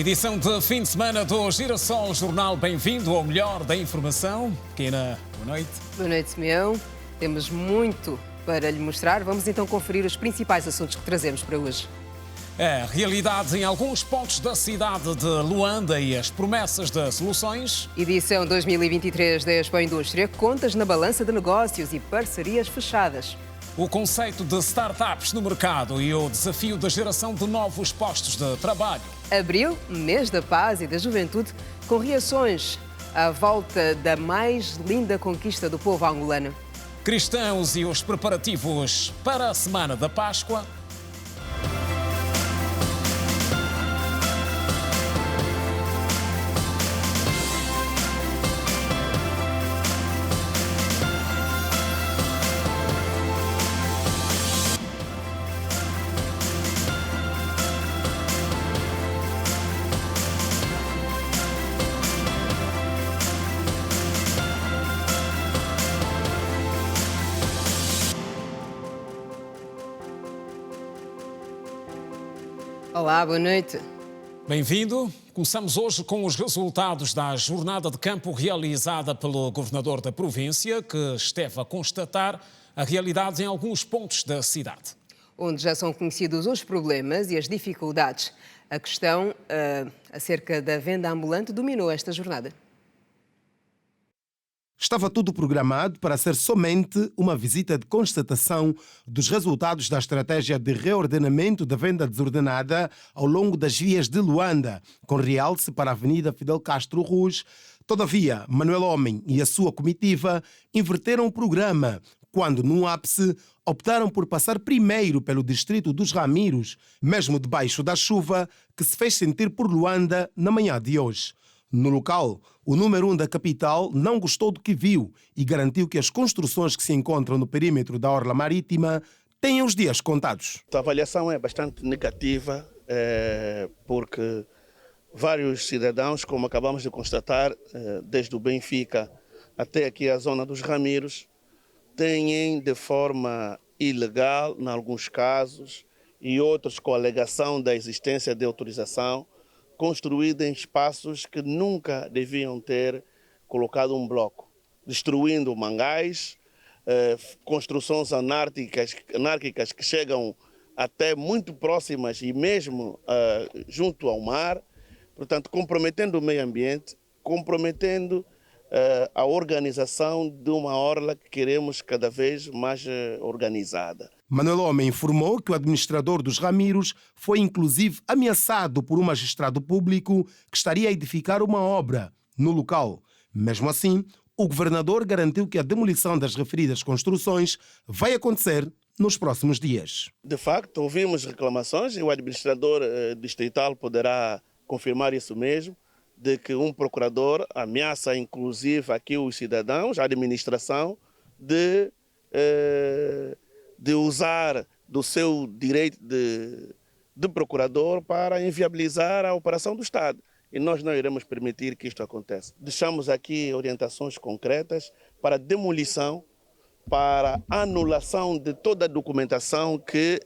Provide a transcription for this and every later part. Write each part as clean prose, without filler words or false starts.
Edição de fim de semana do Girassol Jornal. Bem-vindo ao melhor da informação. Pequena, boa noite. Boa noite, Simeão. Temos muito para lhe mostrar. Vamos então conferir os principais assuntos que trazemos para hoje. A realidade em alguns pontos da cidade de Luanda e as promessas de soluções. Edição 2023 da Expo Indústria. Contas na balança de negócios e parcerias fechadas. O conceito de startups no mercado e o desafio da geração de novos postos de trabalho. Abril, mês da paz e da juventude, com reações à volta da mais linda conquista do povo angolano. Cristãos e os preparativos para a Semana da Páscoa. Olá, boa noite. Bem-vindo. Começamos hoje com os resultados da jornada de campo realizada pelo governador da província, que esteve a constatar a realidade em alguns pontos da cidade. Onde já são conhecidos os problemas e as dificuldades. A questão acerca da venda ambulante dominou esta jornada. Estava tudo programado para ser somente uma visita de constatação dos resultados da estratégia de reordenamento da venda desordenada ao longo das vias de Luanda, com realce para a Avenida Fidel Castro Ruz. Todavia, Manuel Homem e a sua comitiva inverteram o programa, quando, num ápice, optaram por passar primeiro pelo distrito dos Ramiros, mesmo debaixo da chuva que se fez sentir por Luanda na manhã de hoje. No local, o número 1 da capital não gostou do que viu e garantiu que as construções que se encontram no perímetro da orla marítima têm os dias contados. A avaliação é bastante negativa, porque vários cidadãos, como acabamos de constatar, desde o Benfica até aqui a zona dos Ramiros, têm de forma ilegal, em alguns casos, e outros com a alegação da existência de autorização, construída em espaços que nunca deviam ter colocado um bloco, destruindo mangás, construções anárquicas que chegam até muito próximas e mesmo junto ao mar, portanto, comprometendo o meio ambiente, comprometendo a organização de uma orla que queremos cada vez mais organizada. Manuel Homem informou que o administrador dos Ramiros foi inclusive ameaçado por um magistrado público que estaria a edificar uma obra no local. Mesmo assim, o governador garantiu que a demolição das referidas construções vai acontecer nos próximos dias. De facto, ouvimos reclamações e o administrador distrital poderá confirmar isso mesmo, de que um procurador ameaça inclusive aqui os cidadãos, a administração, de usar do seu direito de procurador para inviabilizar a operação do Estado. E nós não iremos permitir que isto aconteça. Deixamos aqui orientações concretas para demolição, para anulação de toda a documentação que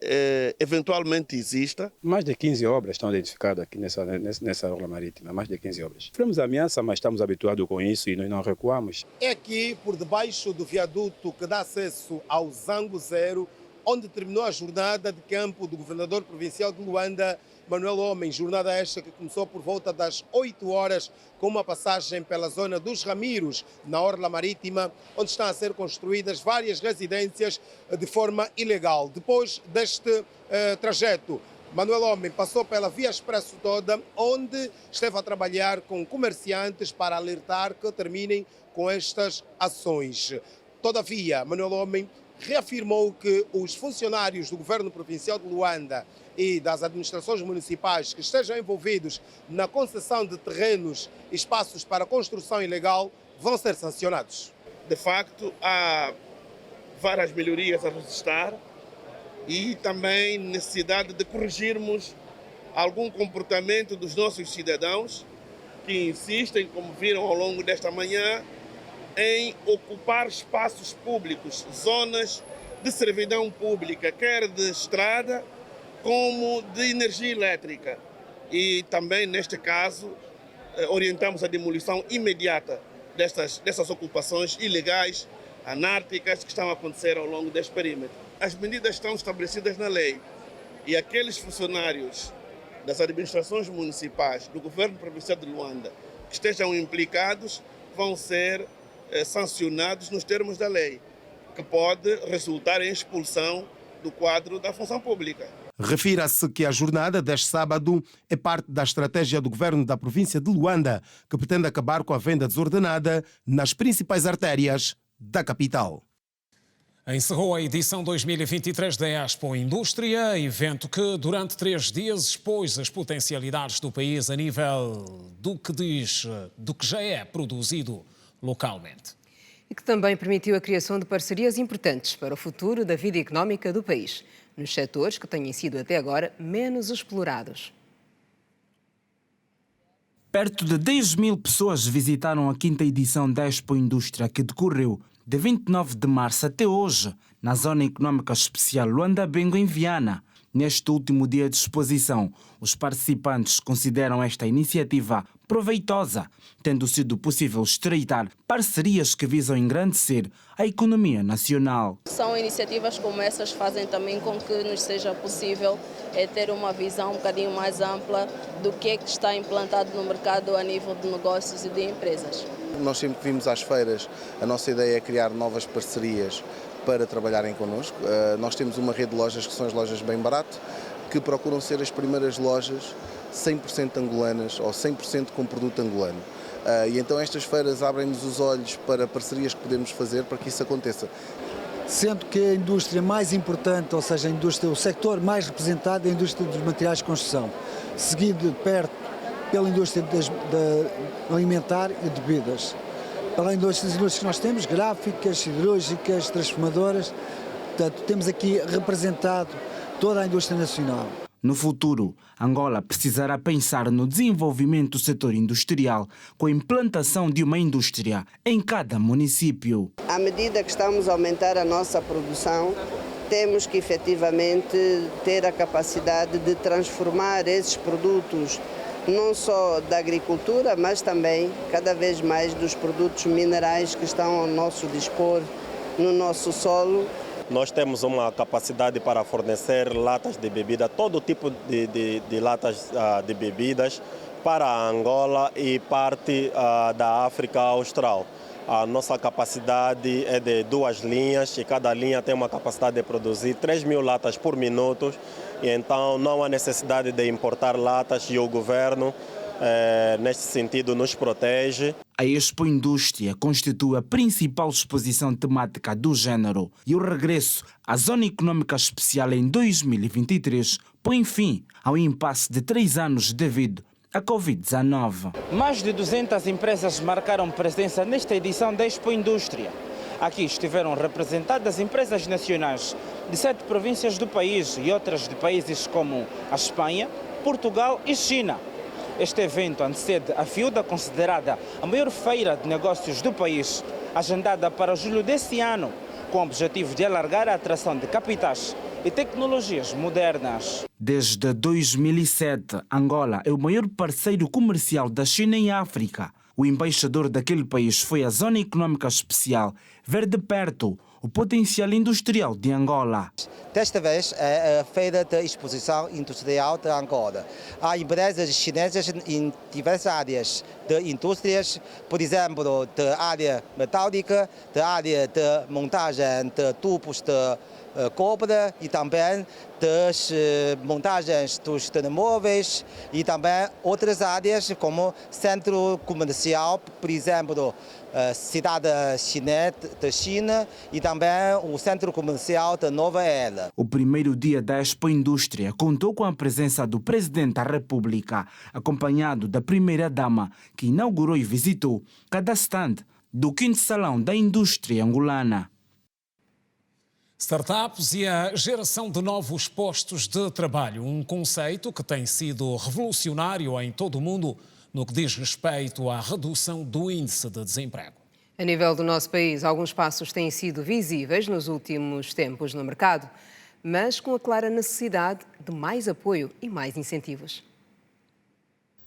eventualmente exista. Mais de 15 obras estão identificadas aqui nessa orla marítima, mais de 15 obras. Tivemos ameaça, mas estamos habituados com isso e nós não recuamos. É aqui, por debaixo do viaduto que dá acesso ao Zango Zero, onde terminou a jornada de campo do governador provincial de Luanda, Manuel Homem. Jornada esta que começou por volta das 8 horas, com uma passagem pela zona dos Ramiros, na orla marítima, onde estão a ser construídas várias residências de forma ilegal. Depois deste trajeto, Manuel Homem passou pela Via Expresso toda, onde esteve a trabalhar com comerciantes para alertar que terminem com estas ações. Todavia, Manuel Homem reafirmou que os funcionários do governo provincial de Luanda e das administrações municipais que estejam envolvidos na concessão de terrenos e espaços para construção ilegal vão ser sancionados. De facto, há várias melhorias a registrar e também necessidade de corrigirmos algum comportamento dos nossos cidadãos que insistem, como viram ao longo desta manhã, em ocupar espaços públicos, zonas de servidão pública, quer de estrada como de energia elétrica. e também, neste caso, orientamos a demolição imediata dessas ocupações ilegais, anárquicas, que estão a acontecer ao longo deste perímetro. As medidas estão estabelecidas na lei e aqueles funcionários das administrações municipais do governo provincial de Luanda que estejam implicados vão ser sancionados nos termos da lei, que pode resultar em expulsão do quadro da função pública. Refira-se que a jornada deste sábado é parte da estratégia do governo da província de Luanda, que pretende acabar com a venda desordenada nas principais artérias da capital. Encerrou a edição 2023 da Expo Indústria, evento que durante 3 dias expôs as potencialidades do país a nível do que já é produzido localmente. E que também permitiu a criação de parcerias importantes para o futuro da vida económica do país, nos setores que têm sido até agora menos explorados. Perto de 10 mil pessoas visitaram a 5ª edição da Expo Indústria, que decorreu de 29 de março até hoje, na Zona Econômica Especial Luanda-Bengo, em Viana. Neste último dia de exposição, os participantes consideram esta iniciativa proveitosa, tendo sido possível estreitar parcerias que visam engrandecer a economia nacional. São iniciativas como essas que fazem também com que nos seja possível ter uma visão um bocadinho mais ampla do que é que está implantado no mercado a nível de negócios e de empresas. Nós sempre que vimos às feiras, a nossa ideia é criar novas parcerias para trabalharem connosco. Nós temos uma rede de lojas que são as lojas Bem Barato, que procuram ser as primeiras lojas 100% angolanas ou 100% com produto angolano. E então estas feiras abrem-nos os olhos para parcerias que podemos fazer para que isso aconteça. Sendo que a indústria mais importante, ou seja, o sector mais representado é a indústria dos materiais de construção, seguido de perto pela indústria alimentar e de bebidas. Além das indústrias que nós temos, gráficas, siderúrgicas, transformadoras, portanto, temos aqui representado toda a indústria nacional. No futuro, Angola precisará pensar no desenvolvimento do setor industrial com a implantação de uma indústria em cada município. À medida que estamos a aumentar a nossa produção, temos que efetivamente ter a capacidade de transformar esses produtos não só da agricultura, mas também cada vez mais dos produtos minerais que estão ao nosso dispor no nosso solo. Nós temos uma capacidade para fornecer latas de bebida, todo tipo de latas de bebidas para a Angola e parte da África Austral. A nossa capacidade é de 2 linhas e cada linha tem uma capacidade de produzir 3.000 latas por minuto. E então não há necessidade de importar latas e o governo, neste sentido, nos protege. A Expo Indústria constitui a principal exposição temática do género e o regresso à Zona Econômica Especial em 2023 põe fim ao impasse de 3 anos devido à Covid-19. Mais de 200 empresas marcaram presença nesta edição da Expo Indústria. Aqui estiveram representadas empresas nacionais de 7 províncias do país e outras de países como a Espanha, Portugal e China. Este evento antecede a FIUDA, considerada a maior feira de negócios do país, agendada para julho deste ano, com o objetivo de alargar a atração de capitais e tecnologias modernas. Desde 2007, Angola é o maior parceiro comercial da China em África. O embaixador daquele país foi à Zona Econômica Especial ver de perto o potencial industrial de Angola. Desta vez é a Feira de Exposição Industrial de Angola. Há empresas chinesas em diversas áreas de indústrias, por exemplo, da área metálica, da área de montagem de tubos de cobre e também das montagens dos telemóveis e também outras áreas como centro comercial, por exemplo, a cidade chinesa de China e também o centro comercial de Nova Era. O primeiro dia da Expo Indústria contou com a presença do Presidente da República, acompanhado da Primeira-Dama, que inaugurou e visitou cada stand do 5º Salão da Indústria Angolana. Startups e a geração de novos postos de trabalho, um conceito que tem sido revolucionário em todo o mundo no que diz respeito à redução do índice de desemprego. A nível do nosso país, alguns passos têm sido visíveis nos últimos tempos no mercado, mas com a clara necessidade de mais apoio e mais incentivos.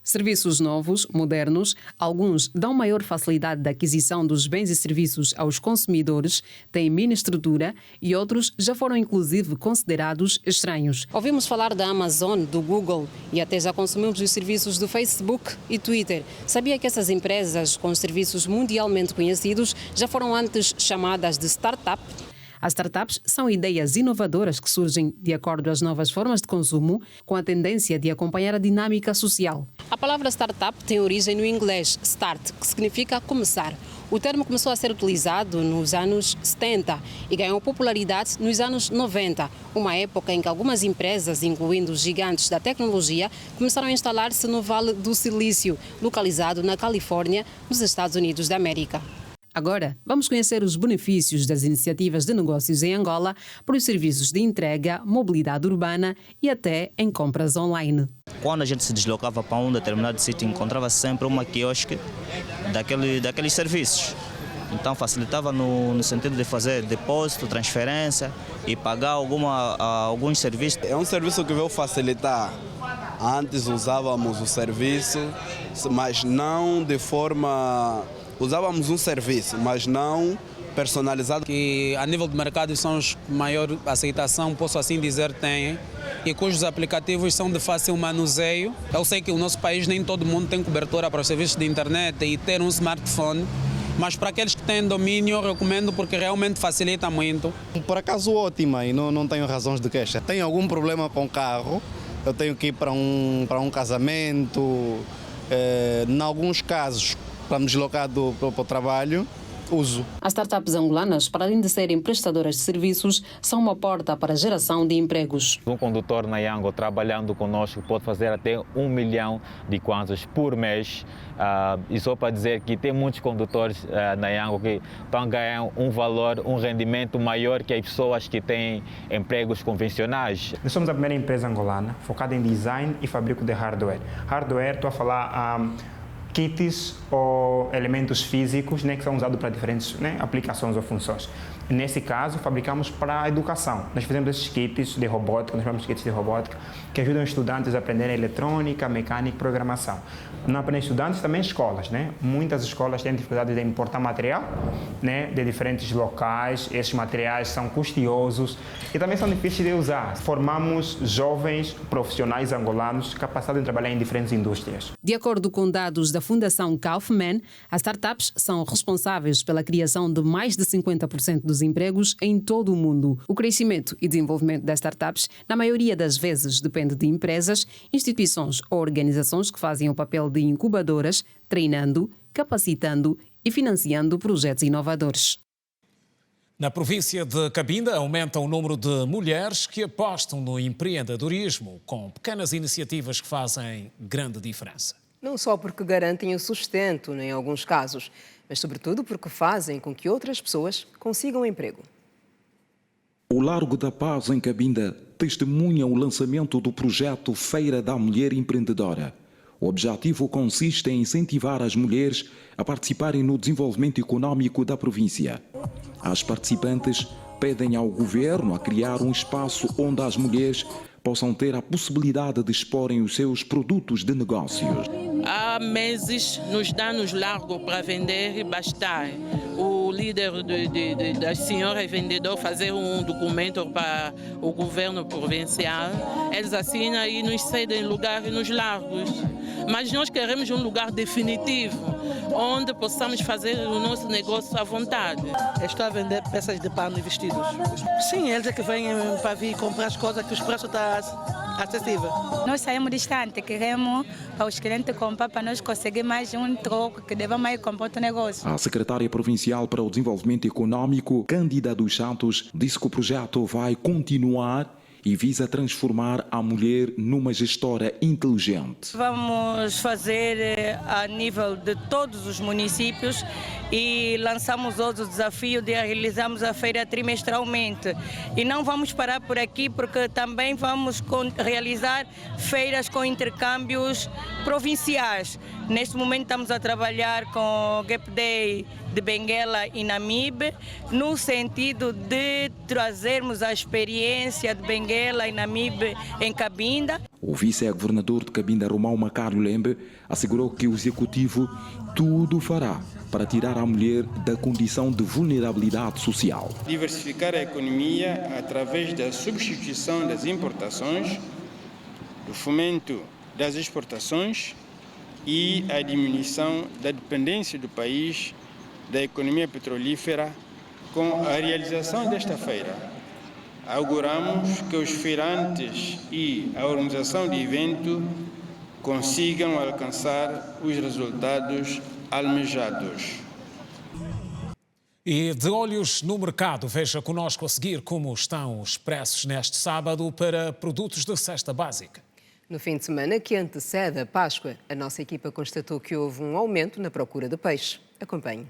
Serviços novos, modernos, alguns dão maior facilidade de aquisição dos bens e serviços aos consumidores, têm mini estrutura e outros já foram inclusive considerados estranhos. Ouvimos falar da Amazon, do Google e até já consumimos os serviços do Facebook e Twitter. Sabia que essas empresas com serviços mundialmente conhecidos já foram antes chamadas de startup? As startups são ideias inovadoras que surgem de acordo às novas formas de consumo, com a tendência de acompanhar a dinâmica social. A palavra startup tem origem no inglês start, que significa começar. O termo começou a ser utilizado nos anos 70 e ganhou popularidade nos anos 90, uma época em que algumas empresas, incluindo os gigantes da tecnologia, começaram a instalar-se no Vale do Silício, localizado na Califórnia, nos Estados Unidos da América. Agora, vamos conhecer os benefícios das iniciativas de negócios em Angola para os serviços de entrega, mobilidade urbana e até em compras online. Quando a gente se deslocava para um determinado sítio, encontrava sempre uma quiosque daqueles serviços. Então facilitava no sentido de fazer depósito, transferência e pagar alguns serviços. É um serviço que veio facilitar. Antes usávamos o serviço, mas não de forma... Usávamos um serviço, mas não personalizado. Que a nível de mercado são os maior aceitação, posso assim dizer, têm. E cujos aplicativos são de fácil manuseio. Eu sei que o nosso país nem todo mundo tem cobertura para os serviços de internet e ter um smartphone. Mas para aqueles que têm domínio, eu recomendo porque realmente facilita muito. Por acaso ótima e não tenho razões de queixa. Tenho algum problema com o carro, eu tenho que ir para um casamento, em alguns casos, para me deslocar para o trabalho, uso. As startups angolanas, para além de serem prestadoras de serviços, são uma porta para a geração de empregos. Um condutor na Yango trabalhando conosco pode fazer até 1 milhão de kwanzas por mês. E só para dizer que tem muitos condutores na Yango que estão a ganhar um valor, um rendimento maior que as pessoas que têm empregos convencionais. Nós somos a primeira empresa angolana focada em design e fabrico de hardware. Hardware, estou a falar... kits ou elementos físicos, que são usados para diferentes aplicações ou funções. Nesse caso, fabricamos para a educação. Nós fizemos esses kits de robótica, nós chamamos de kits de robótica, que ajudam os estudantes a aprender eletrônica, mecânica e programação. Não apenas estudantes, também escolas. Muitas escolas têm dificuldade de importar material de diferentes locais. Esses materiais são custosos e também são difíceis de usar. Formamos jovens profissionais angolanos capacitados em trabalhar em diferentes indústrias. De acordo com dados da Fundação Kaufman, as startups são responsáveis pela criação de mais de 50% dos empregos em todo o mundo. O crescimento e desenvolvimento das startups, na maioria das vezes, depende de empresas, instituições ou organizações que fazem o papel de incubadoras, treinando, capacitando e financiando projetos inovadores. Na província de Cabinda, aumenta o número de mulheres que apostam no empreendedorismo, com pequenas iniciativas que fazem grande diferença. Não só porque garantem o sustento, em alguns casos, mas sobretudo porque fazem com que outras pessoas consigam emprego. O Largo da Paz, em Cabinda, testemunha o lançamento do projeto Feira da Mulher Empreendedora. O objetivo consiste em incentivar as mulheres a participarem no desenvolvimento econômico da província. As participantes pedem ao governo a criar um espaço onde as mulheres possam ter a possibilidade de exporem os seus produtos de negócios. Há meses nos dá-nos largo para vender e bastar. O líder das senhoras vendedores fazer um documento para o governo provincial, eles assinam e nos cedem lugar nos largos. Mas nós queremos um lugar definitivo, onde possamos fazer o nosso negócio à vontade. Estou a vender peças de pano e vestidos. Sim, eles é que vêm para vir comprar as coisas que os preços estão acessíveis. Nós saímos distante, queremos para os clientes comprar para nós conseguir mais um troco que devamos ir comprar outro negócio. A secretária provincial para o Desenvolvimento Econômico, Cândida dos Santos, disse que o projeto vai continuar e visa transformar a mulher numa gestora inteligente. Vamos fazer a nível de todos os municípios e lançamos hoje o desafio de realizarmos a feira trimestralmente. E não vamos parar por aqui porque também vamos realizar feiras com intercâmbios provinciais. Neste momento estamos a trabalhar com o Gap Day de Benguela e Namibe, no sentido de trazermos a experiência de Benguela e Namibe em Cabinda. O vice-governador de Cabinda, Romão Macário Lembe, assegurou que o executivo tudo fará para tirar a mulher da condição de vulnerabilidade social. Diversificar a economia através da substituição das importações, do fomento das exportações e a diminuição da dependência do país da economia petrolífera. Com a realização desta feira, auguramos que os feirantes e a organização do evento consigam alcançar os resultados almejados. E de olhos no mercado, veja conosco a seguir como estão os preços neste sábado para produtos de cesta básica. No fim de semana que antecede a Páscoa, a nossa equipa constatou que houve um aumento na procura de peixe. Acompanhe.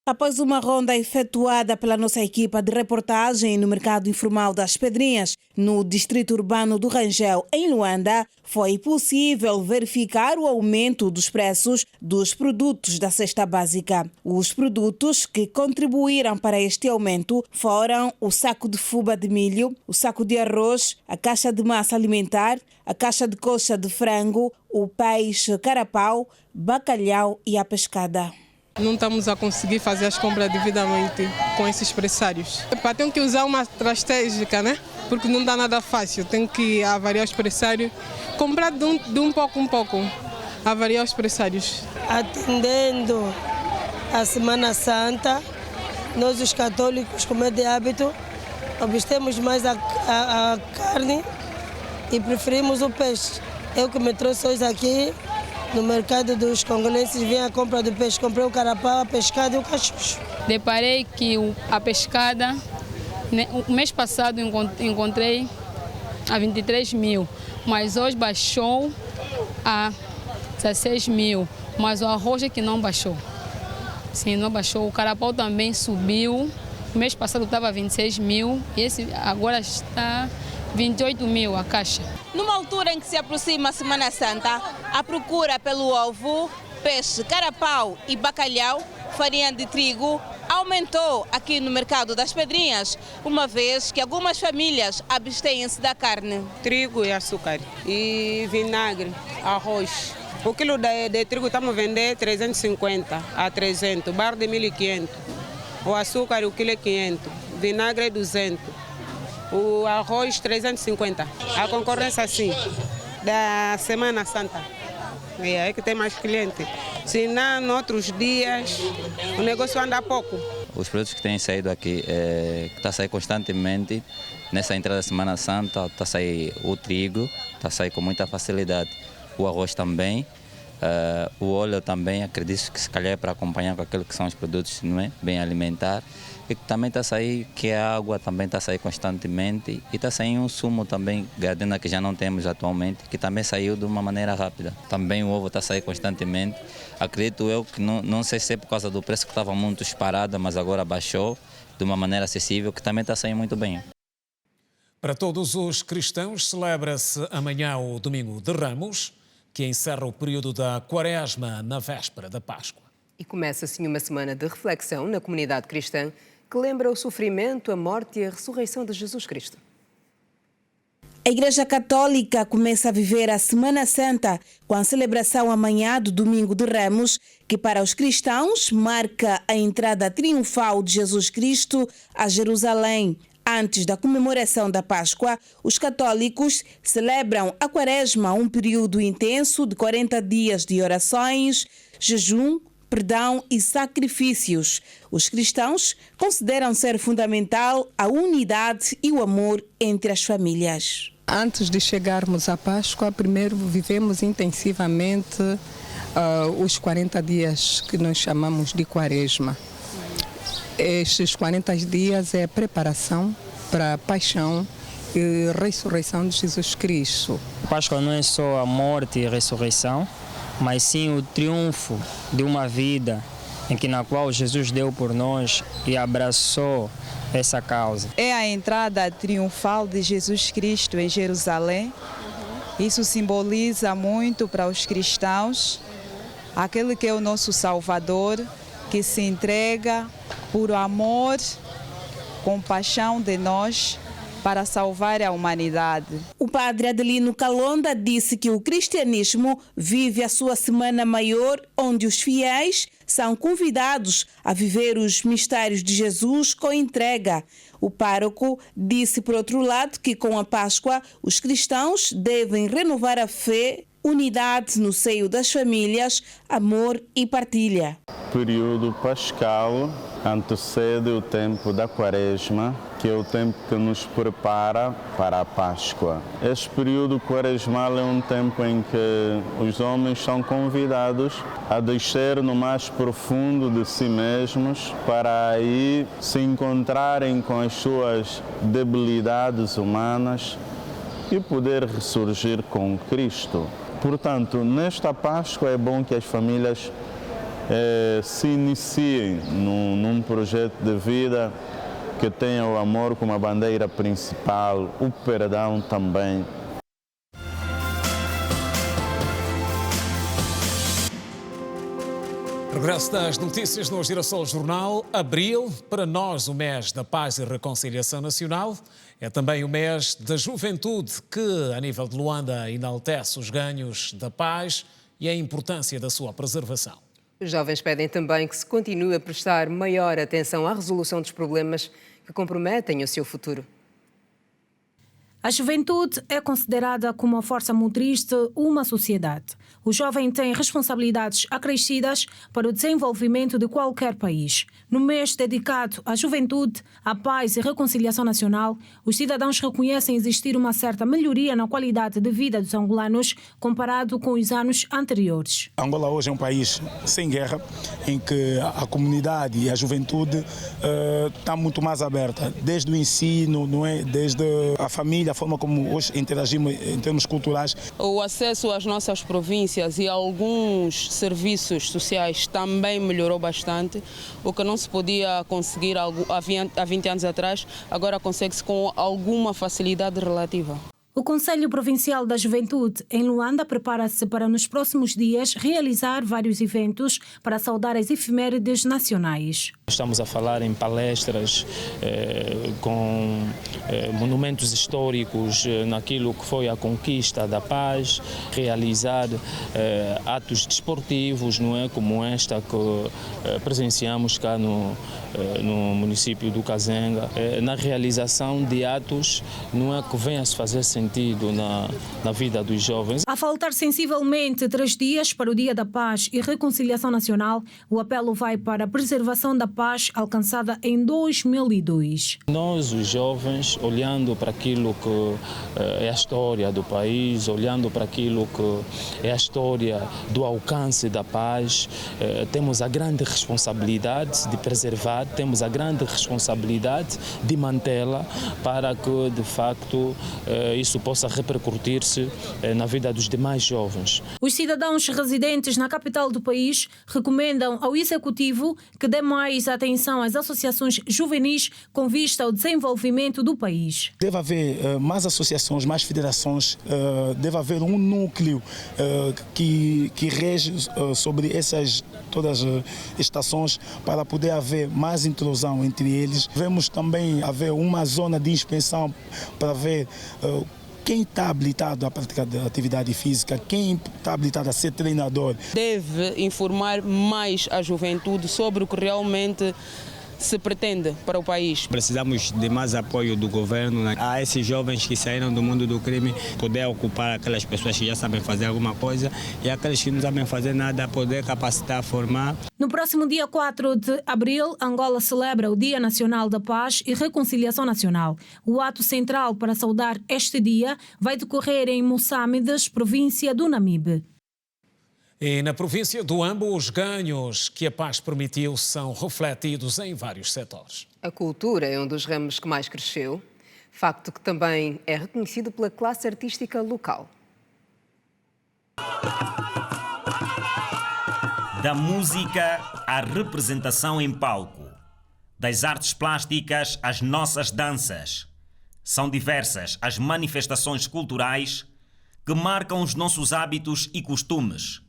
Após uma ronda efetuada pela nossa equipa de reportagem no mercado informal das Pedrinhas, no distrito urbano do Rangel, em Luanda, foi possível verificar o aumento dos preços dos produtos da cesta básica. Os produtos que contribuíram para este aumento foram o saco de fuba de milho, o saco de arroz, a caixa de massa alimentar, a caixa de coxa de frango, o peixe carapau, bacalhau e a pescada. Não estamos a conseguir fazer as compras devidamente com esses pressários. Tem que usar uma estratégia, né? Porque não dá nada fácil. Tem que avaliar os pressários, comprar de um pouco, avaliar os pressários. Atendendo a Semana Santa, nós os católicos, como é de hábito, obtemos mais a carne e preferimos o peixe. Eu que me trouxe hoje aqui, no mercado dos congolenses, vim à compra do peixe. Comprei o carapau, a pescada e o cachucho. Deparei que a pescada, o mês passado encontrei a 23 mil, mas hoje baixou a 16 mil, mas o arroz é que não baixou. Sim, não baixou. O carapau também subiu. O mês passado estava 26 mil e esse agora está 28 mil a caixa. Numa altura em que se aproxima a Semana Santa, a procura pelo ovo, peixe, carapau e bacalhau, farinha de trigo, aumentou aqui no mercado das Pedrinhas, uma vez que algumas famílias abstêm-se da carne. Trigo e açúcar, e vinagre, arroz. O quilo de trigo estamos a vender 350 a 300, barra de 1.500. O açúcar, o quilo é 500, vinagre é 200. O arroz 350. A concorrência assim, da Semana Santa. É que tem mais cliente. Se não, em outros dias, o negócio anda pouco. Os produtos que têm saído aqui, que está a sair constantemente, nessa entrada da Semana Santa, está a sair o trigo, está a sair com muita facilidade. O arroz também. O óleo também, acredito que se calhar é para acompanhar com aquilo que são os produtos, não é? Bem alimentar. E também está a sair, que a água também está a sair constantemente. E está saindo um sumo também, gardena, que já não temos atualmente, que também saiu de uma maneira rápida. Também o ovo está a sair constantemente. Acredito eu que não sei se é por causa do preço que estava muito disparado, mas agora baixou de uma maneira acessível, que também está saindo muito bem. Para todos os cristãos, celebra-se amanhã o Domingo de Ramos, que encerra o período da Quaresma na véspera da Páscoa. E começa assim uma semana de reflexão na comunidade cristã que lembra o sofrimento, a morte e a ressurreição de Jesus Cristo. A Igreja Católica começa a viver a Semana Santa com a celebração amanhã do Domingo de Ramos, que para os cristãos marca a entrada triunfal de Jesus Cristo a Jerusalém. Antes da comemoração da Páscoa, os católicos celebram a Quaresma, um período intenso de 40 dias de orações, jejum, perdão e sacrifícios. Os cristãos consideram ser fundamental a unidade e o amor entre as famílias. Antes de chegarmos à Páscoa, primeiro vivemos intensivamente os 40 dias que nós chamamos de Quaresma. Estes 40 dias é a preparação para a paixão e ressurreição de Jesus Cristo. A Páscoa não é só a morte e a ressurreição, mas sim o triunfo de uma vida na qual Jesus deu por nós e abraçou essa causa. É a entrada triunfal de Jesus Cristo em Jerusalém Isso simboliza muito para os cristãos aquele que é o nosso Salvador, que se entrega por amor, compaixão de nós, para salvar a humanidade. O padre Adelino Calonda disse que o cristianismo vive a sua Semana Maior, onde os fiéis são convidados a viver os mistérios de Jesus com entrega. O pároco disse, por outro lado, que com a Páscoa os cristãos devem renovar a fé, unidade no seio das famílias, amor e partilha. O período pascal antecede o tempo da Quaresma, que é o tempo que nos prepara para a Páscoa. Este período quaresmal é um tempo em que os homens são convidados a descer no mais profundo de si mesmos para aí se encontrarem com as suas debilidades humanas e poder ressurgir com Cristo. Portanto, nesta Páscoa é bom que as famílias se iniciem num projeto de vida que tenha o amor como a bandeira principal, o perdão também. Regresso das notícias no Girassol Jornal. Abril, para nós, o mês da paz e reconciliação nacional. É também o mês da juventude que, a nível de Luanda, enaltece os ganhos da paz e a importância da sua preservação. Os jovens pedem também que se continue a prestar maior atenção à resolução dos problemas que comprometem o seu futuro. A juventude é considerada como a força motriz de uma sociedade. O jovem tem responsabilidades acrescidas para o desenvolvimento de qualquer país. No mês dedicado à juventude, à paz e reconciliação nacional, os cidadãos reconhecem existir uma certa melhoria na qualidade de vida dos angolanos comparado com os anos anteriores. Angola hoje é um país sem guerra, em que a comunidade e a juventude está muito mais aberta, desde o ensino, não é? Desde a família, a forma como hoje interagimos em termos culturais. O acesso às nossas províncias e alguns serviços sociais também melhorou bastante. O que não se podia conseguir há 20 anos atrás, agora consegue-se com alguma facilidade relativa. O Conselho Provincial da Juventude em Luanda prepara-se para, nos próximos dias, realizar vários eventos para saudar as efemérides nacionais. Estamos a falar em palestras com monumentos históricos naquilo que foi a conquista da paz, realizar atos desportivos, não é, como esta que presenciamos cá no município do Kazenga, na realização de atos, não é, que venha a se fazer sentido na vida dos jovens. A faltar sensivelmente 3 dias para o Dia da Paz e Reconciliação Nacional, o apelo vai para a preservação da paz alcançada em 2002. Nós, os jovens, olhando para aquilo que é a história do país, olhando para aquilo que é a história do alcance da paz, temos a grande responsabilidade de preservar, temos a grande responsabilidade de mantê-la para que, de facto, isso possa repercutir-se na vida dos demais jovens. Os cidadãos residentes na capital do país recomendam ao Executivo que dê mais atenção às associações juvenis com vista ao desenvolvimento do país. Deve haver mais associações, mais federações, deve haver um núcleo que rege sobre todas as estações para poder haver mais intrusão entre eles. Devemos também haver uma zona de inspeção para ver quem está habilitado a praticar atividade física, quem está habilitado a ser treinador. Deve informar mais a juventude sobre o que realmente se pretende para o país. Precisamos de mais apoio do governo a esses jovens que saíram do mundo do crime, poder ocupar aquelas pessoas que já sabem fazer alguma coisa e aqueles que não sabem fazer nada, poder capacitar, formar. No próximo dia 4 de abril, Angola celebra o Dia Nacional da Paz e Reconciliação Nacional. O ato central para saudar este dia vai decorrer em Moçambique, província do Namibe. E na província do Ambo, os ganhos que a paz permitiu são refletidos em vários setores. A cultura é um dos ramos que mais cresceu, facto que também é reconhecido pela classe artística local. Da música à representação em palco, das artes plásticas às nossas danças. São diversas as manifestações culturais que marcam os nossos hábitos e costumes.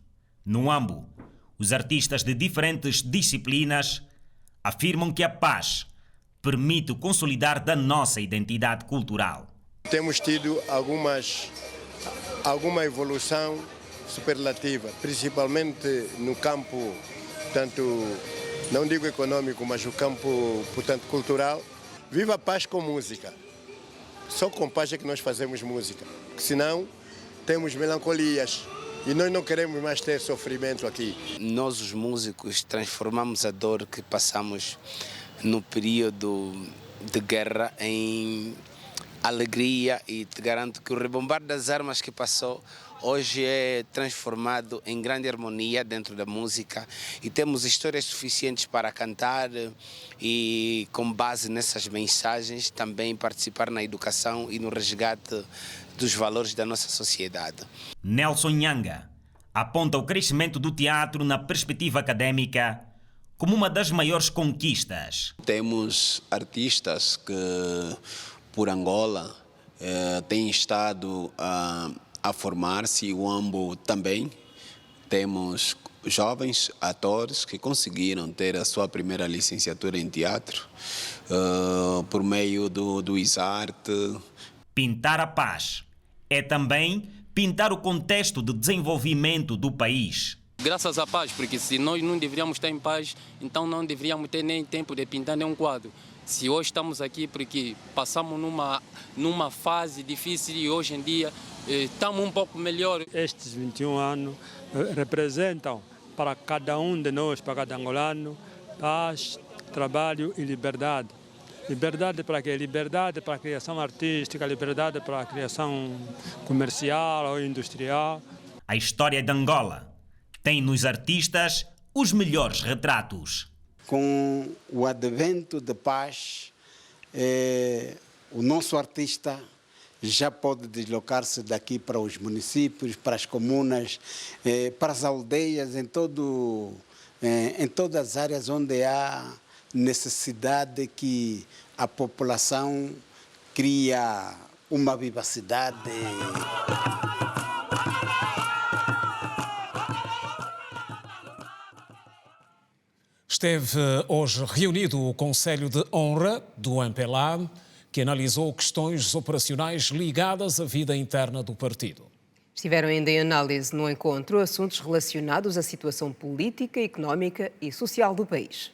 No Ambo, os artistas de diferentes disciplinas afirmam que a paz permite consolidar da nossa identidade cultural. Temos tido alguma evolução superlativa, principalmente no campo, tanto, não digo econômico, mas o campo, portanto, cultural. Viva a paz com música. Só com paz é que nós fazemos música, porque senão temos melancolias e nós não queremos mais ter sofrimento aqui. Nós, os músicos, transformamos a dor que passamos no período de guerra em alegria, e te garanto que o rebombar das armas que passou hoje é transformado em grande harmonia dentro da música, e temos histórias suficientes para cantar e, com base nessas mensagens, também participar na educação e no resgate dos valores da nossa sociedade. Nelson Nhanga aponta o crescimento do teatro na perspectiva acadêmica como uma das maiores conquistas. Temos artistas que, por Angola, têm estado a formar-se, o Ambo também. Temos jovens atores que conseguiram ter a sua primeira licenciatura em teatro por meio do ISARTE. Pintar a paz é também pintar o contexto de desenvolvimento do país. Graças à paz, porque se nós não deveríamos estar em paz, então não deveríamos ter nem tempo de pintar nenhum quadro. Se hoje estamos aqui porque passamos numa fase difícil e hoje em dia estamos um pouco melhor. Estes 21 anos representam para cada um de nós, para cada angolano, paz, trabalho e liberdade. Liberdade para quê? Liberdade para a criação artística, liberdade para a criação comercial ou industrial. A história de Angola tem nos artistas os melhores retratos. Com o advento da paz, o nosso artista já pode deslocar-se daqui para os municípios, para as comunas, para as aldeias, em todas as áreas onde há necessidade que a população cria uma vivacidade. Esteve hoje reunido o Conselho de Honra do MPLA, que analisou questões operacionais ligadas à vida interna do partido. Estiveram ainda em análise no encontro assuntos relacionados à situação política, económica e social do país.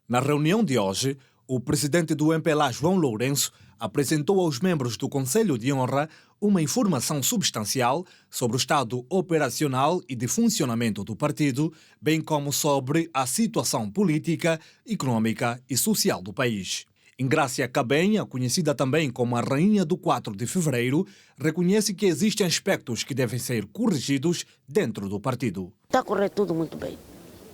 Na reunião de hoje, o presidente do MPLA, João Lourenço, apresentou aos membros do Conselho de Honra uma informação substancial sobre o estado operacional e de funcionamento do partido, bem como sobre a situação política, econômica e social do país. Ingrácia Cabenha, conhecida também como a Rainha do 4 de Fevereiro, reconhece que existem aspectos que devem ser corrigidos dentro do partido. Está a correr tudo muito bem,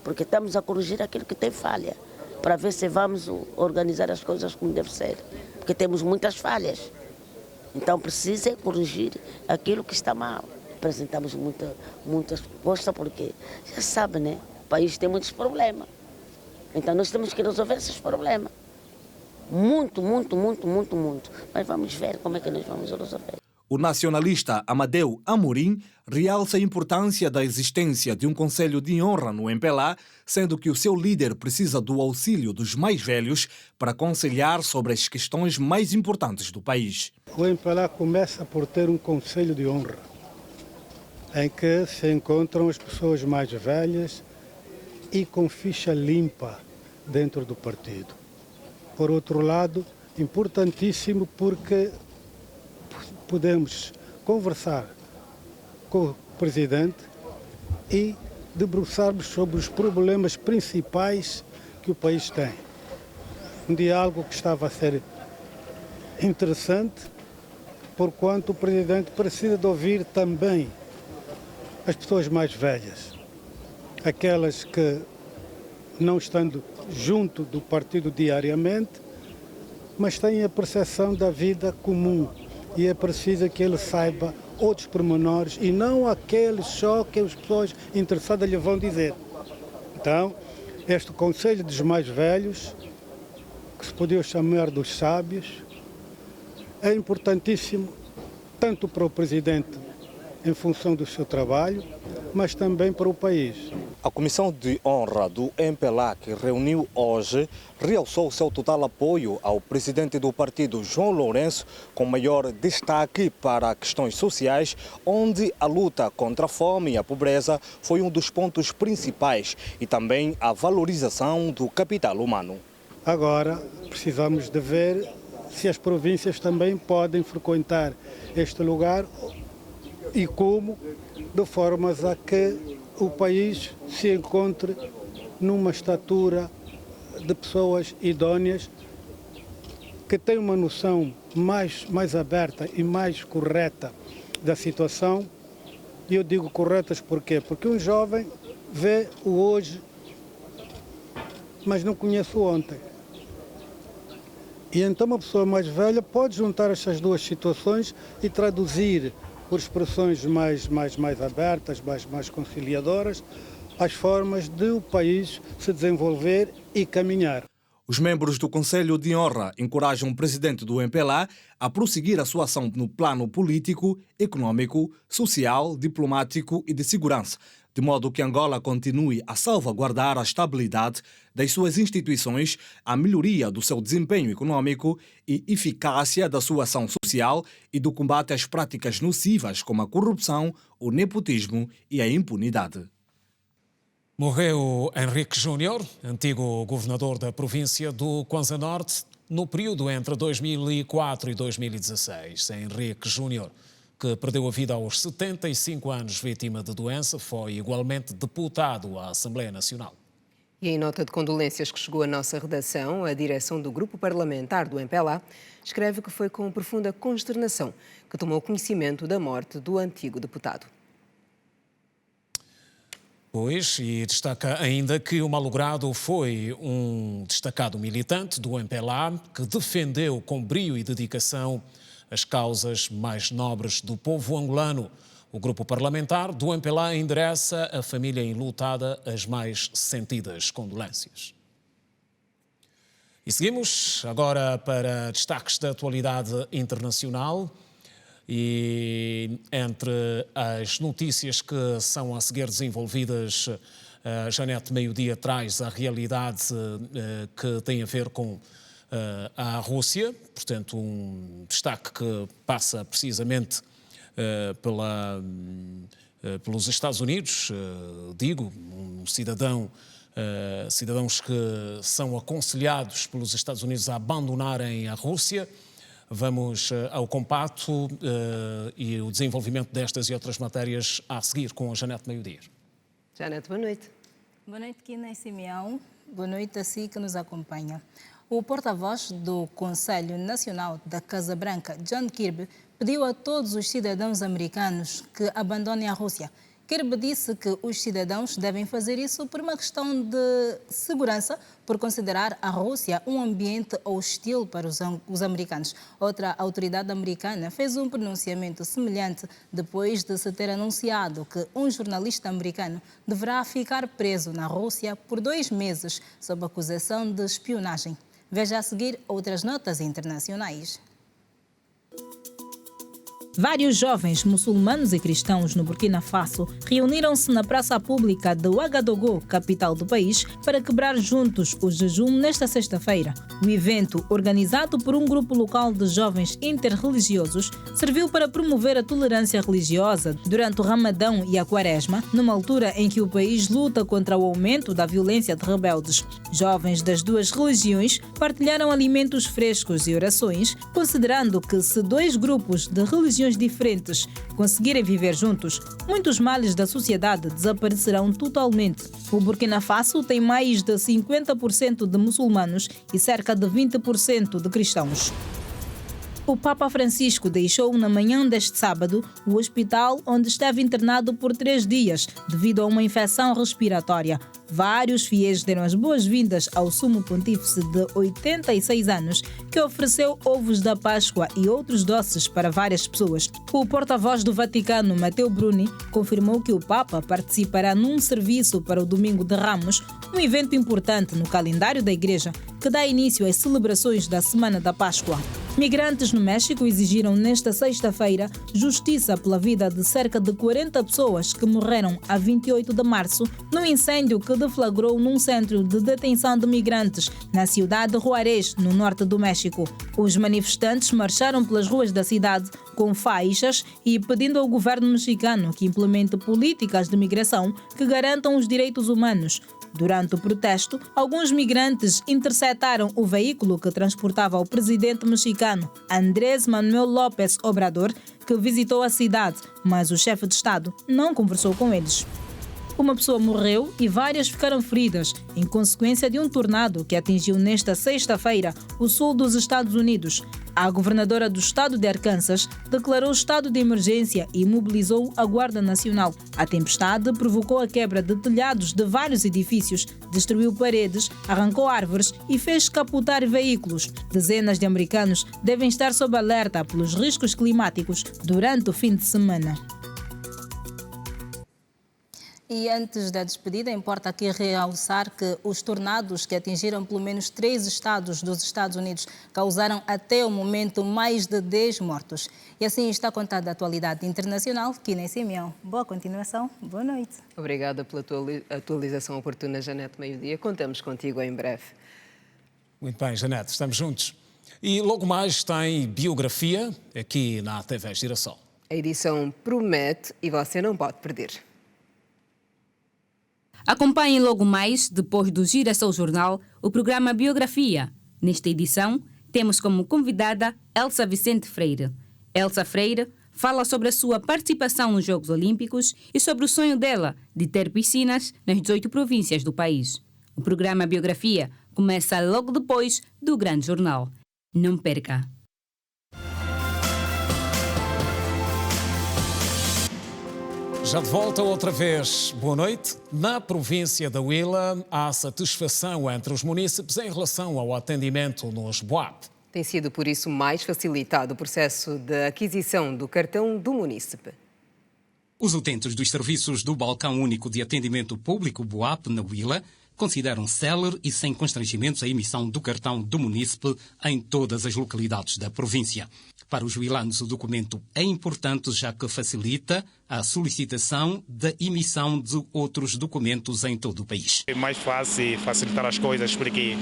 porque estamos a corrigir aquilo que tem falha, para ver se vamos organizar as coisas como deve ser, porque temos muitas falhas. Então precisa corrigir aquilo que está mal. Apresentamos muitas propostas, porque já sabe, né? O país tem muitos problemas. Então nós temos que resolver esses problemas. Muito. Mas vamos ver como é que nós vamos resolver. O nacionalista Amadeu Amorim realça a importância da existência de um Conselho de Honra no MPLA, sendo que o seu líder precisa do auxílio dos mais velhos para aconselhar sobre as questões mais importantes do país. O MPLA começa por ter um Conselho de Honra, em que se encontram as pessoas mais velhas e com ficha limpa dentro do partido. Por outro lado, importantíssimo porque podemos conversar com o presidente e debruçarmos sobre os problemas principais que o país tem. Um diálogo que estava a ser interessante, porquanto o presidente precisa de ouvir também as pessoas mais velhas, aquelas que, não estando junto do partido diariamente, mas têm a percepção da vida comum. E é preciso que ele saiba outros pormenores e não aqueles só que as pessoas interessadas lhe vão dizer. Então, este Conselho dos Mais Velhos, que se podia chamar dos sábios, é importantíssimo tanto para o Presidente em função do seu trabalho, mas também para o país. A Comissão de Honra do MPLA, que reuniu hoje, realçou seu total apoio ao presidente do partido, João Lourenço, com maior destaque para questões sociais, onde a luta contra a fome e a pobreza foi um dos pontos principais e também a valorização do capital humano. Agora, precisamos de ver se as províncias também podem frequentar este lugar e como, de formas a que o país se encontre numa estatura de pessoas idôneas que têm uma noção mais aberta e mais correta da situação. E eu digo corretas porquê? Porque um jovem vê o hoje, mas não conhece o ontem. E então uma pessoa mais velha pode juntar essas duas situações e traduzir por expressões mais abertas, mais conciliadoras, as formas de o país se desenvolver e caminhar. Os membros do Conselho de Honra encorajam o presidente do MPLA a prosseguir a sua ação no plano político, econômico, social, diplomático e de segurança, de modo que Angola continue a salvaguardar a estabilidade das suas instituições, a melhoria do seu desempenho econômico e eficácia da sua ação social e do combate às práticas nocivas como a corrupção, o nepotismo e a impunidade. Morreu Henrique Júnior, antigo governador da província do Kwanza Norte, no período entre 2004 e 2016. Henrique Júnior, que perdeu a vida aos 75 anos vítima de doença, foi igualmente deputado à Assembleia Nacional. E em nota de condolências que chegou à nossa redação, a direção do grupo parlamentar do MPLA escreve que foi com profunda consternação que tomou conhecimento da morte do antigo deputado. Pois, e destaca ainda que o malogrado foi um destacado militante do MPLA que defendeu com brio e dedicação as causas mais nobres do povo angolano. O grupo parlamentar do MPLA endereça à família enlutada as mais sentidas condolências. E seguimos agora para destaques da atualidade internacional. E entre as notícias que são a seguir desenvolvidas, a Janete Meio-Dia traz a realidade que tem a ver com a Rússia, portanto um destaque que passa precisamente pelos Estados Unidos, cidadãos que são aconselhados pelos Estados Unidos a abandonarem a Rússia. Vamos ao compacto e o desenvolvimento destas e outras matérias a seguir com a Janete Meio-Dia. Janete, boa noite. Boa noite, Kina e Simeão. Boa noite a si que nos acompanha. O porta-voz do Conselho Nacional da Casa Branca, John Kirby, pediu a todos os cidadãos americanos que abandonem a Rússia. Kirby disse que os cidadãos devem fazer isso por uma questão de segurança, por considerar a Rússia um ambiente hostil para os americanos. Outra autoridade americana fez um pronunciamento semelhante depois de se ter anunciado que um jornalista americano deverá ficar preso na Rússia por 2 meses sob acusação de espionagem. Veja a seguir outras notas internacionais. Vários jovens muçulmanos e cristãos no Burkina Faso reuniram-se na praça pública de Ouagadougou, capital do país, para quebrar juntos o jejum nesta sexta-feira. O evento, organizado por um grupo local de jovens interreligiosos, serviu para promover a tolerância religiosa durante o Ramadão e a Quaresma, numa altura em que o país luta contra o aumento da violência de rebeldes. Jovens das duas religiões partilharam alimentos frescos e orações, considerando que se 2 grupos de religiões diferentes conseguirem viver juntos, muitos males da sociedade desaparecerão totalmente. O Burkina Faso tem mais de 50% de muçulmanos e cerca de 20% de cristãos. O Papa Francisco deixou na manhã deste sábado o hospital onde esteve internado por 3 dias devido a uma infecção respiratória. Vários fiéis deram as boas-vindas ao sumo pontífice de 86 anos, que ofereceu ovos da Páscoa e outros doces para várias pessoas. O porta-voz do Vaticano, Matteo Bruni, confirmou que o Papa participará num serviço para o Domingo de Ramos, um evento importante no calendário da Igreja que dá início às celebrações da Semana da Páscoa. Migrantes no México exigiram nesta sexta-feira justiça pela vida de cerca de 40 pessoas que morreram a 28 de março no incêndio que deflagrou num centro de detenção de migrantes na cidade de Juárez, no norte do México. Os manifestantes marcharam pelas ruas da cidade com faixas e pedindo ao governo mexicano que implemente políticas de migração que garantam os direitos humanos. Durante o protesto, alguns migrantes interceptaram o veículo que transportava o presidente mexicano Andrés Manuel López Obrador, que visitou a cidade, mas o chefe de Estado não conversou com eles. Uma pessoa morreu e várias ficaram feridas em consequência de um tornado que atingiu nesta sexta-feira o sul dos Estados Unidos. A governadora do estado de Arkansas declarou estado de emergência e mobilizou a Guarda Nacional. A tempestade provocou a quebra de telhados de vários edifícios, destruiu paredes, arrancou árvores e fez capotar veículos. Dezenas de americanos devem estar sob alerta pelos riscos climáticos durante o fim de semana. E antes da despedida, importa aqui realçar que os tornados que atingiram pelo menos 3 estados dos Estados Unidos causaram até o momento mais de 10 mortos. E assim está contada a atualidade internacional. Kina Simeão, boa continuação, boa noite. Obrigada pela tua atualização oportuna, Janete Meio-Dia. Contamos contigo em breve. Muito bem, Janete, estamos juntos. E logo mais tem biografia aqui na TV Girassol. A edição promete e você não pode perder. Acompanhem logo mais, depois do Girassol Jornal, o programa Biografia. Nesta edição, temos como convidada Elsa Vicente Freire. Elsa Freire fala sobre a sua participação nos Jogos Olímpicos e sobre o sonho dela de ter piscinas nas 18 províncias do país. O programa Biografia começa logo depois do Grande Jornal. Não perca! Já de volta outra vez, boa noite. Na província da Huila, há satisfação entre os munícipes em relação ao atendimento nos BUAP. Tem sido, por isso, mais facilitado o processo de aquisição do cartão do munícipe. Os utentes dos serviços do Balcão Único de Atendimento Público BUAP na Huila consideram célere e sem constrangimentos a emissão do cartão do munícipe em todas as localidades da província. Para os huilanos, o documento é importante, já que facilita a solicitação da emissão de outros documentos em todo o país. É mais fácil facilitar as coisas, porque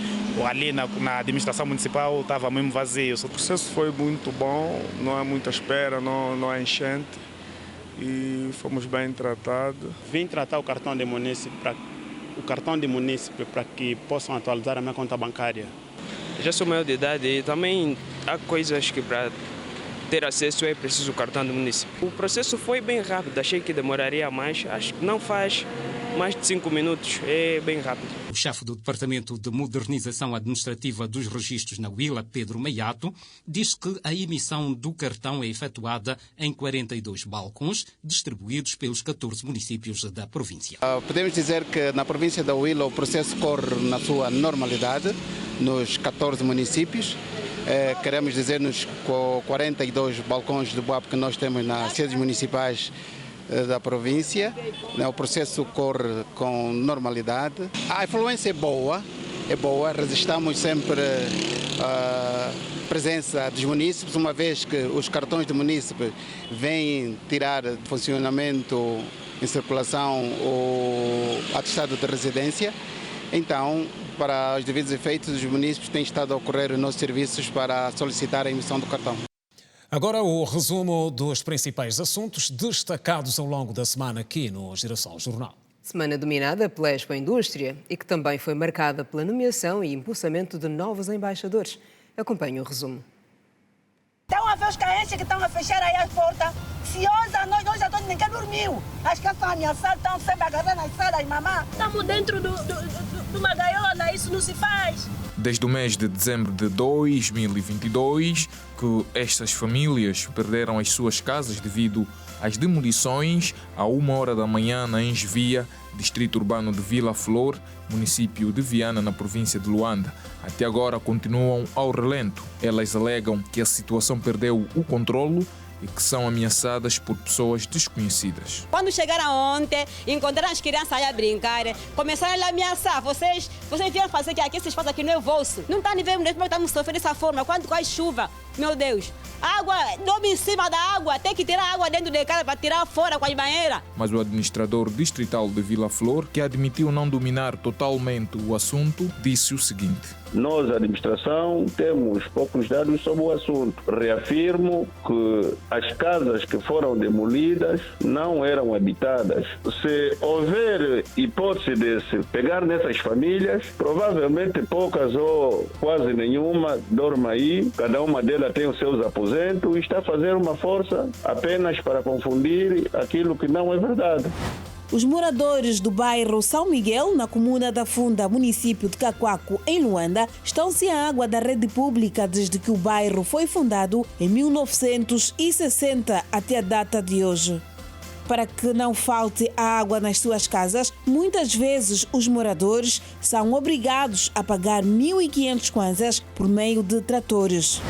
ali na administração municipal estava mesmo vazio. O processo foi muito bom, não há muita espera, não há enchente e fomos bem tratados. Vim tratar o cartão de munícipe para que possam atualizar a minha conta bancária. Já sou maior de idade e também há coisas que para ter acesso é preciso o cartão do município. O processo foi bem rápido, achei que demoraria mais, acho que não faz mais de 5 minutos, é bem rápido. O chefe do Departamento de Modernização Administrativa dos Registros na Huila, Pedro Meiato, diz que a emissão do cartão é efetuada em 42 balcões, distribuídos pelos 14 municípios da província. Podemos dizer que na província da Huila o processo corre na sua normalidade, nos 14 municípios. Queremos dizer nos 42 balcões de BUAP que nós temos nas sedes municipais da província. O processo corre com normalidade. A influência é boa, resistamos sempre a presença dos munícipes, uma vez que os cartões de munícipe vêm tirar de funcionamento em circulação o atestado de residência. Então, para os devidos efeitos, os munícipes têm estado a ocorrer nos serviços para solicitar a emissão do cartão. Agora o resumo dos principais assuntos destacados ao longo da semana aqui no Girassol Jornal. Semana dominada pela Expo Indústria e que também foi marcada pela nomeação e impulsamento de novos embaixadores. Acompanhe o resumo. Estão a ver os carentes que estão a fechar aí as portas. Se hoje à noite, hoje à noite ninguém dormiu. As crianças estão ameaçadas, estão sempre agarradas nas salas, mamãe. Estamos dentro de uma gaiola, isso não se faz. Desde o mês de dezembro de 2022, que estas famílias perderam as suas casas devido às demolições à 1h da manhã na Engevia, distrito urbano de Vila Flor, município de Viana, na província de Luanda. Até agora continuam ao relento. Elas alegam que a situação perdeu o controlo e que são ameaçadas por pessoas desconhecidas. Quando chegaram ontem, encontraram as crianças aí a brincar, começaram a ameaçar. Vocês vieram fazer que aqui, vocês fazem aqui não é vosso. Não está nem vendo como estamos sofrendo dessa forma. Quando cai chuva, meu Deus, água, dorme em cima da água, tem que tirar água dentro de casa para tirar fora com as banheiras. Mas o administrador distrital de Vila Flor, que admitiu não dominar totalmente o assunto, disse o seguinte: nós, a administração, temos poucos dados sobre o assunto. Reafirmo que as casas que foram demolidas não eram habitadas. Se houver hipótese de se pegar nessas famílias, provavelmente poucas ou quase nenhuma dorme aí, cada uma delas tem os seus aposentos e está a fazer uma força apenas para confundir aquilo que não é verdade. Os moradores do bairro São Miguel, na comuna da Funda, município de Cacoaco, em Luanda, estão sem a água da rede pública desde que o bairro foi fundado em 1960 até a data de hoje. Para que não falte a água nas suas casas, muitas vezes os moradores são obrigados a pagar 1.500 kwanzas por meio de tratores.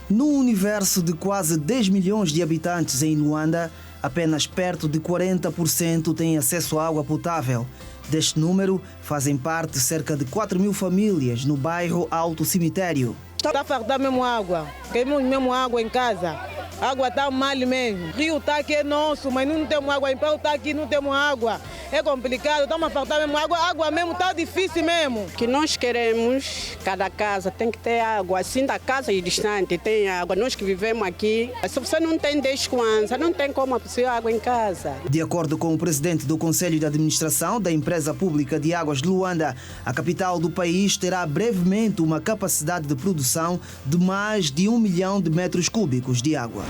No universo de quase 10 milhões de habitantes em Luanda, apenas perto de 40% têm acesso à água potável. Deste número, fazem parte cerca de 4.000 famílias no bairro Alto Cemitério. Está a faltar mesmo água. Queremos mesmo água em casa. A água está mal mesmo. O rio está aqui é nosso, mas não temos água. Em Pau está aqui, não temos água. É complicado, estamos a faltar mesmo água. A água mesmo está difícil mesmo. O que nós queremos, cada casa tem que ter água. Assim da casa e distante tem água. Nós que vivemos aqui, se você não tem 10 kwanza, não tem como absorver água em casa. De acordo com o presidente do Conselho de Administração da Empresa Pública de Águas de Luanda, a capital do país terá brevemente uma capacidade de produção de mais de 1 milhão de metros cúbicos de água.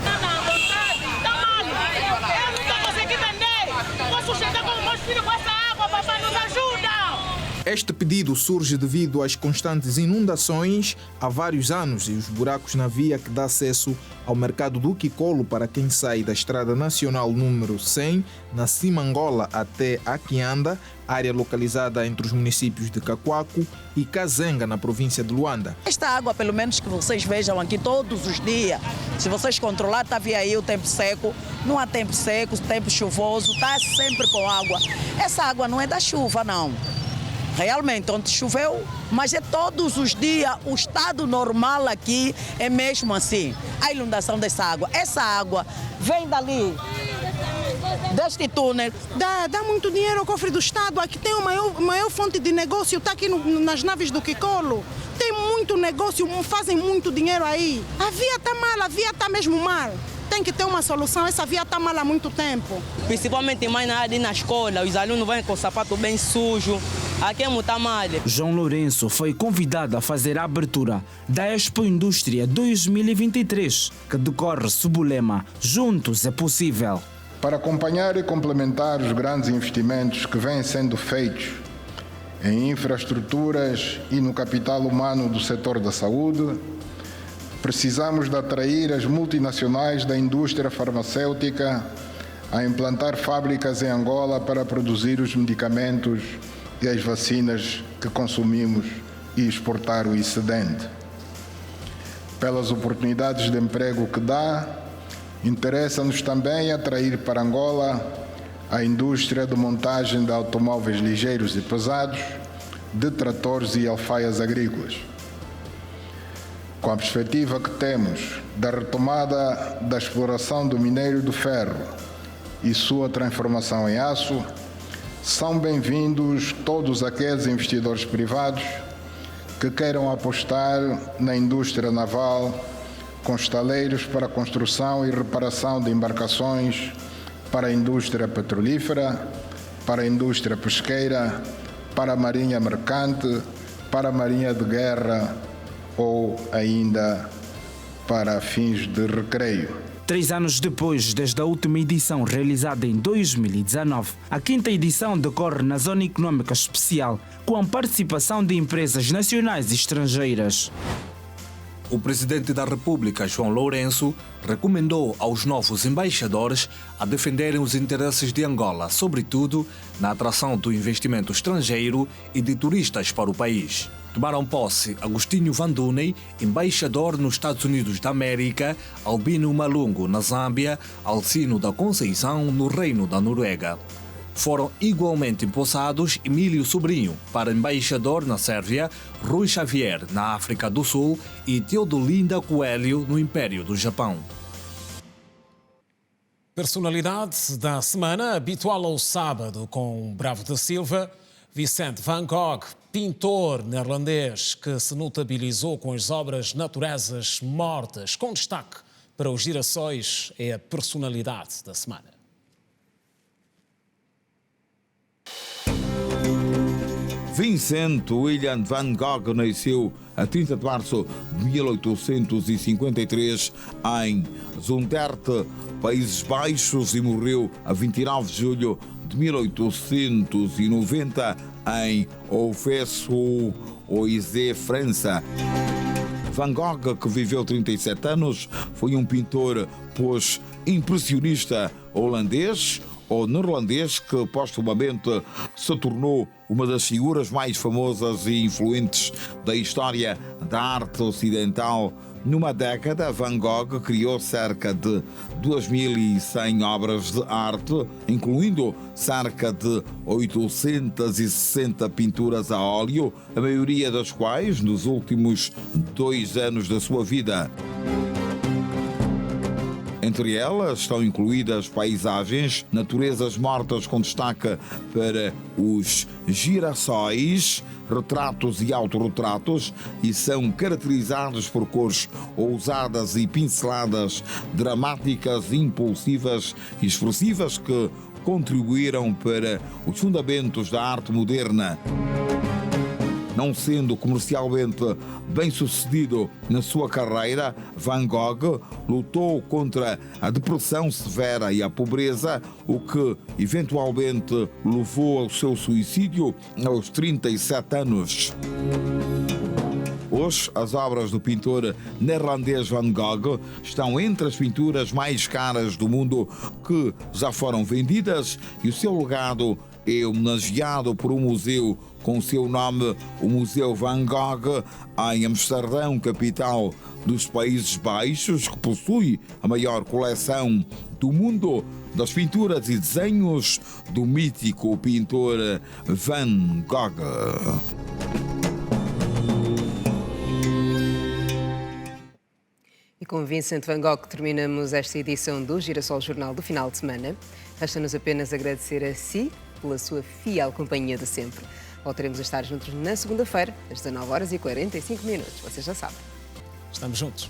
Este pedido surge devido às constantes inundações há vários anos e os buracos na via que dá acesso ao mercado do Kikolo para quem sai da Estrada Nacional número 100, na Simangola até Aquianda, área localizada entre os municípios de Cacoaco e Kazenga, na província de Luanda. Esta água, pelo menos que vocês vejam aqui todos os dias, se vocês controlar, está via aí o tempo seco, não há tempo seco, tempo chuvoso, está sempre com água. Essa água não é da chuva, não. Realmente, ontem choveu, mas é todos os dias, o estado normal aqui é mesmo assim. A inundação dessa água. Essa água vem dali, deste túnel. Dá muito dinheiro ao cofre do estado. Aqui tem a maior fonte de negócio, está aqui nas naves do Kikolo. Tem muito negócio, fazem muito dinheiro aí. A via está mal, a via está mesmo mal. Tem que ter uma solução, essa via está mal há muito tempo. Principalmente mais na área na escola, os alunos vêm com o sapato bem sujo, aqui é muito mal. João Lourenço foi convidado a fazer a abertura da Expo Indústria 2023, que decorre sob o lema Juntos é Possível. Para acompanhar e complementar os grandes investimentos que vêm sendo feitos em infraestruturas e no capital humano do setor da saúde, precisamos de atrair as multinacionais da indústria farmacêutica a implantar fábricas em Angola para produzir os medicamentos e as vacinas que consumimos e exportar o excedente. Pelas oportunidades de emprego que dá, interessa-nos também atrair para Angola a indústria de montagem de automóveis ligeiros e pesados, de tratores e alfaias agrícolas. Com a perspectiva que temos da retomada da exploração do minério do ferro e sua transformação em aço, são bem-vindos todos aqueles investidores privados que queiram apostar na indústria naval com estaleiros para a construção e reparação de embarcações para a indústria petrolífera, para a indústria pesqueira, para a marinha mercante, para a marinha de guerra ou ainda para fins de recreio. 3 anos depois, desde a última edição realizada em 2019, a 5ª edição decorre na Zona Econômica Especial, com a participação de empresas nacionais e estrangeiras. O presidente da República, João Lourenço, recomendou aos novos embaixadores a defenderem os interesses de Angola, sobretudo na atração do investimento estrangeiro e de turistas para o país. Tomaram posse Agostinho Vanduni, embaixador nos Estados Unidos da América, Albino Malungo, na Zâmbia, Alcino da Conceição, no Reino da Noruega. Foram igualmente empossados Emílio Sobrinho, para embaixador na Sérvia, Rui Xavier, na África do Sul e Teodolinda Coelho, no Império do Japão. Personalidade da semana, habitual ao sábado com Bravo da Silva, Vincent van Gogh, pintor neerlandês que se notabilizou com as obras naturezas mortas, com destaque para os girassóis, é a personalidade da semana. Vincent Willem van Gogh nasceu a 30 de março de 1853 em Zundert, Países Baixos, e morreu a 29 de julho de 1890 em Oufes-sur-Oise, França. Van Gogh, que viveu 37 anos, foi um pintor pós-impressionista holandês ou neerlandês que postumamente se tornou uma das figuras mais famosas e influentes da história da arte ocidental. Numa década, Van Gogh criou cerca de 2.100 obras de arte, incluindo cerca de 860 pinturas a óleo, a maioria das quais nos últimos 2 anos da sua vida. Entre elas estão incluídas paisagens, naturezas mortas com destaque para os girassóis, retratos e autorretratos, e são caracterizados por cores ousadas e pinceladas dramáticas, impulsivas e expressivas que contribuíram para os fundamentos da arte moderna. Não sendo comercialmente bem-sucedido na sua carreira, Van Gogh lutou contra a depressão severa e a pobreza, o que eventualmente levou ao seu suicídio aos 37 anos. Hoje, as obras do pintor neerlandês Van Gogh estão entre as pinturas mais caras do mundo que já foram vendidas, e o seu legado é homenageado por um museu com o seu nome, o Museu Van Gogh, em Amsterdão, capital dos Países Baixos, que possui a maior coleção do mundo das pinturas e desenhos do mítico pintor Van Gogh. E com Vincent Van Gogh terminamos esta edição do Girassol Jornal do final de semana. Resta-nos apenas agradecer a si pela sua fiel companhia de sempre. Voltaremos a estar juntos na segunda-feira, às 19h45. Vocês já sabem. Estamos juntos.